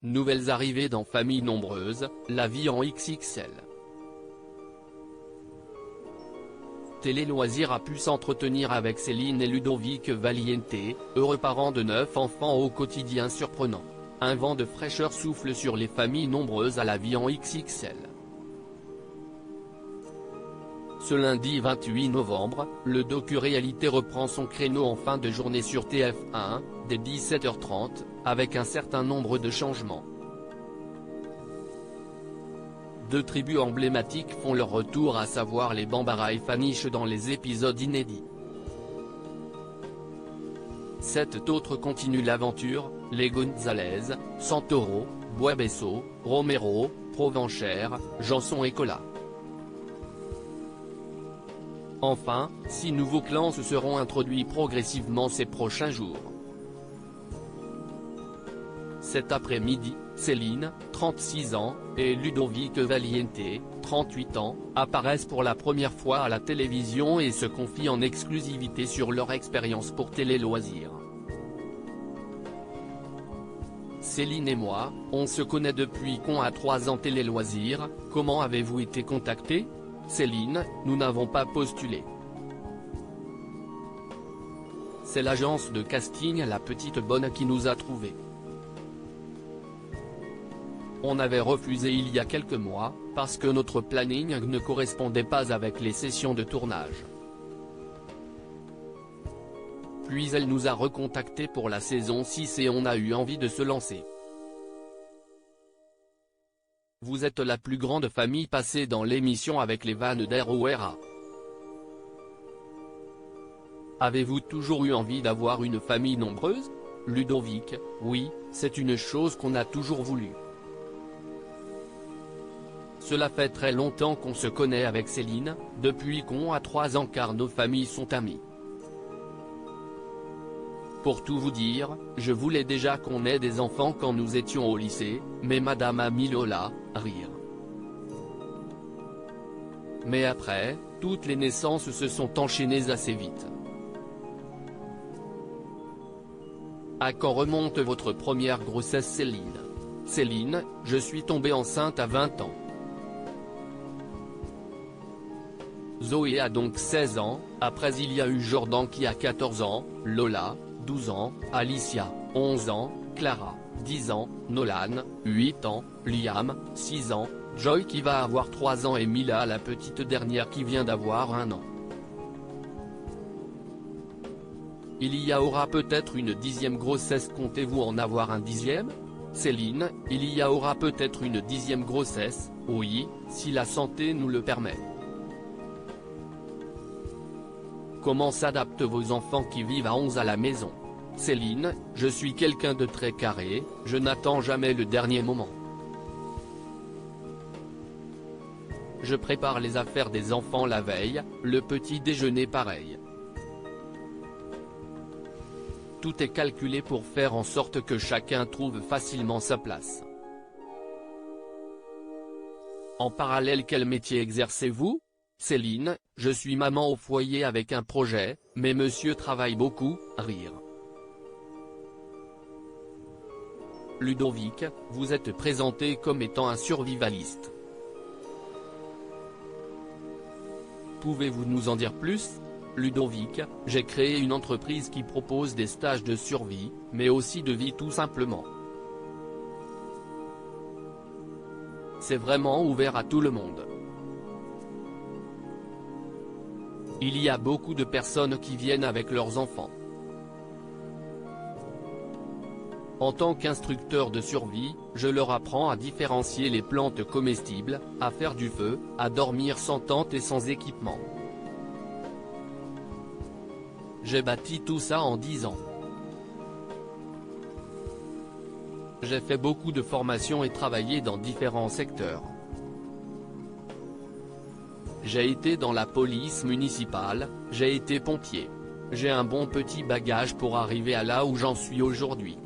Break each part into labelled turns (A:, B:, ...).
A: Nouvelles arrivées dans Famille nombreuse, la vie en XXL. Télé Loisirs a pu s'entretenir avec Céline et Ludovic Valiente, heureux parents de 9 enfants au quotidien surprenant. Un vent de fraîcheur souffle sur les familles nombreuses à la vie en XXL. Ce lundi 28 novembre, le docu-réalité reprend son créneau en fin de journée sur TF1, dès 17h30, avec un certain nombre de changements. Deux tribus emblématiques font leur retour, à savoir les Bambara et Faniche dans les épisodes inédits. 7 autres continuent l'aventure, les Gonzalez, Santoro, Boisbesso, Romero, Provenchère, Janson et Colas. Enfin, 6 nouveaux clans se seront introduits progressivement ces prochains jours. Cet après-midi, Céline, 36 ans, et Ludovic Valiente, 38 ans, apparaissent pour la première fois à la télévision et se confient en exclusivité sur leur expérience pour Télé Loisirs. Céline et moi, on se connaît depuis qu'on a 3 ans. Télé Loisirs, comment avez-vous été contacté ? Céline, nous n'avons pas postulé. C'est l'agence de casting La Petite Bonne qui nous a trouvés. On avait refusé il y a quelques mois, parce que notre planning ne correspondait pas avec les sessions de tournage. Puis elle nous a recontactés pour la saison 6 et on a eu envie de se lancer. Vous êtes la plus grande famille passée dans l'émission avec les vannes d'RORA. Avez-vous toujours eu envie d'avoir une famille nombreuse ? Ludovic, oui, c'est une chose qu'on a toujours voulu. Cela fait très longtemps qu'on se connaît avec Céline, depuis qu'on a 3 ans car nos familles sont amies. Pour tout vous dire, je voulais déjà qu'on ait des enfants quand nous étions au lycée, mais madame a mis Lola, rire. Mais après, toutes les naissances se sont enchaînées assez vite. À quand remonte votre première grossesse Céline ? Céline, je suis tombée enceinte à 20 ans. Zoé a donc 16 ans, après il y a eu Jordan qui a 14 ans, Lola, 12 ans, Alicia, 11 ans, Clara, 10 ans, Nolan, 8 ans, Liam, 6 ans, Joy qui va avoir 3 ans et Mila la petite dernière qui vient d'avoir 1 an. Il y aura peut-être une 10e grossesse, comptez-vous en avoir un 10e ? Céline, il y aura peut-être une 10e grossesse, oui, si la santé nous le permet. Comment s'adaptent vos enfants qui vivent à 11 à la maison ? Céline, je suis quelqu'un de très carré, je n'attends jamais le dernier moment. Je prépare les affaires des enfants la veille, le petit déjeuner pareil. Tout est calculé pour faire en sorte que chacun trouve facilement sa place. En parallèle, quel métier exercez-vous ? Céline, je suis maman au foyer avec un projet, mais monsieur travaille beaucoup, rire. Ludovic, vous êtes présenté comme étant un survivaliste. Pouvez-vous nous en dire plus ? Ludovic, j'ai créé une entreprise qui propose des stages de survie, mais aussi de vie tout simplement. C'est vraiment ouvert à tout le monde. Il y a beaucoup de personnes qui viennent avec leurs enfants. En tant qu'instructeur de survie, je leur apprends à différencier les plantes comestibles, à faire du feu, à dormir sans tente et sans équipement. J'ai bâti tout ça en 10 ans. J'ai fait beaucoup de formations et travaillé dans différents secteurs. J'ai été dans la police municipale, j'ai été pompier. J'ai un bon petit bagage pour arriver à là où j'en suis aujourd'hui.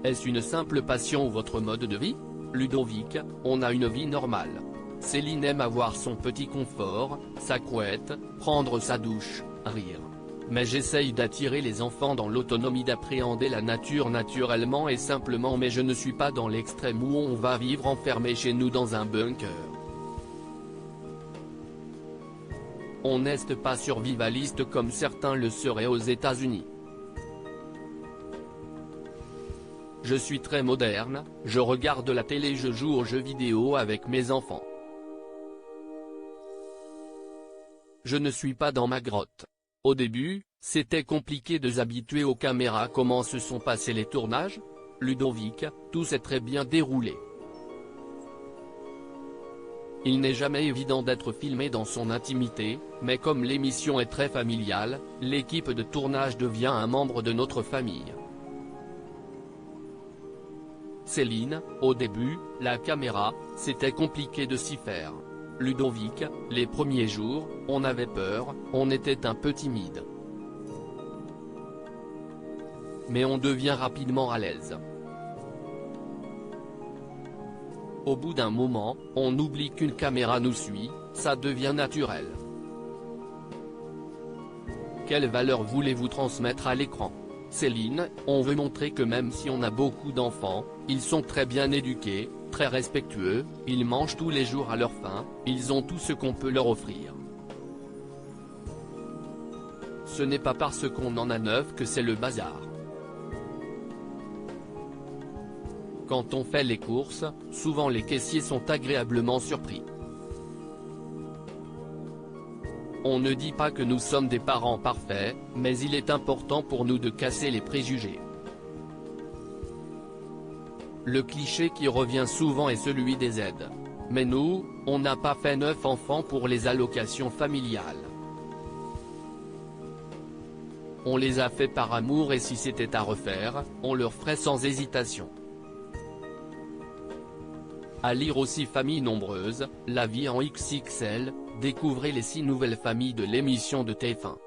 A: Est-ce une simple passion ou votre mode de vie ? Ludovic, on a une vie normale. Céline aime avoir son petit confort, sa couette, prendre sa douche, rire. mais j'essaye d'attirer les enfants dans l'autonomie, d'appréhender la nature naturellement et simplement, mais je ne suis pas dans l'extrême où on va vivre enfermé chez nous dans un bunker. On n'est pas survivaliste comme certains le seraient aux États-Unis. Je suis très moderne, je regarde la télé, je joue aux jeux vidéo avec mes enfants. Je ne suis pas dans ma grotte. Au début, c'était compliqué de s'habituer aux caméras. Comment se sont passés les tournages? Ludovic, tout s'est très bien déroulé. Il n'est jamais évident d'être filmé dans son intimité, mais comme l'émission est très familiale, l'équipe de tournage devient un membre de notre famille. Céline, au début, la caméra, c'était compliqué de s'y faire. Ludovic, les premiers jours, on avait peur, on était un peu timide. Mais on devient rapidement à l'aise. Au bout d'un moment, on oublie qu'une caméra nous suit, ça devient naturel. Quelle valeur voulez-vous transmettre à l'écran? Céline, on veut montrer que même si on a beaucoup d'enfants, ils sont très bien éduqués, très respectueux, ils mangent tous les jours à leur faim, ils ont tout ce qu'on peut leur offrir. Ce n'est pas parce qu'on en a 9 que c'est le bazar. Quand on fait les courses, souvent les caissiers sont agréablement surpris. On ne dit pas que nous sommes des parents parfaits, mais il est important pour nous de casser les préjugés. Le cliché qui revient souvent est celui des aides. Mais nous, on n'a pas fait 9 enfants pour les allocations familiales. On les a fait par amour et si c'était à refaire, on leur ferait sans hésitation. À lire aussi Famille nombreuse, la vie en XXL, découvrez les 6 nouvelles familles de l'émission de TF1.